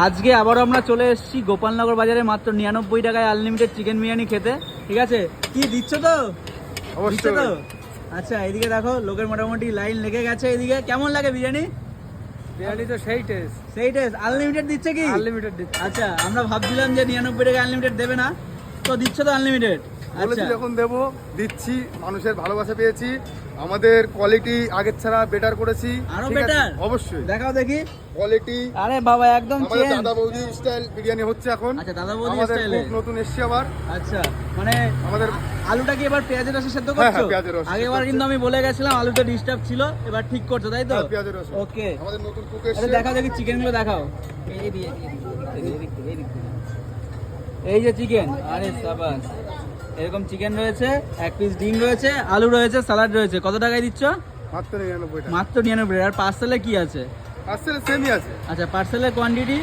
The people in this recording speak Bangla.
আজকে আবারও আমরা চলে এসেছি গোপালনগর বাজারে মাত্র 99 টাকায় আনলিমিটেড চিকেন বিরিয়ানি খেতে। ঠিক আছে, কি দিচ্ছ তো? দিচ্ছ তো? আচ্ছা, এদিকে দেখো লোকের মোটামুটি লাইন লেগে গেছে। এদিকে কেমন লাগে বিরিয়ানি? বিরিয়ানি তো সেই টেস্ট। সেই টেস্ট। আনলিমিটেড দিচ্ছে কি? আনলিমিটেড দিচ্ছে। আচ্ছা, আমরা ভাবছিলাম যে 99 টাকায় আনলিমিটেড দেবে না, তো দিচ্ছ তো আনলিমিটেড। বলেছি যখন দেবো দিচ্ছি, মানুষের ভালোবাসা পেয়েছি, আমাদের কোয়ালিটি আগের ছাড়া বেটার করেছি। আরো ঠিক আছে? বেটার? অবশ্যই দেখাও দেখি। কোয়ালিটি আরে বাবা একদম আমাদের চেঞ্জ। দাদা বৌদি স্টাইল বিরিয়ানি হচ্ছে এখন। আচ্ছা, দাদা বৌদি আমাদের স্টাইলে। খুব নতুন এসছে আবার। আচ্ছা, মানে আমাদের আলুটা কি এবার পেঁয়াজের রসে সেদ্ধ হ্যাঁ, করছো? পেঁয়াজের রসে আগেবার সেদ্ধ কিন্তু আমি বলে গেছিলাম আলুটা ডিস্টার্ব ছিল, এবার ঠিক করছো তাই তো? হ্যাঁ, পেঁয়াজের রসে। ওকে, আমাদের নতুন কুক আচ্ছা এসছে। দেখাও দেখি চিকেন গুলো দেখাও। এই যে চিকেন, আরে সাবাস। এরকম চিকেন রয়েছে, এক পিস ডিম রয়েছে, আলু রয়েছে, স্যালাড রয়েছে। কত টাকায় দিচ্ছ? মাত্র 99 টাকা। মাত্র 99। আর পার্সেলে কি আছে? আসলে সেমই আছে। আচ্ছা, পার্সেলের কোয়ান্টিটি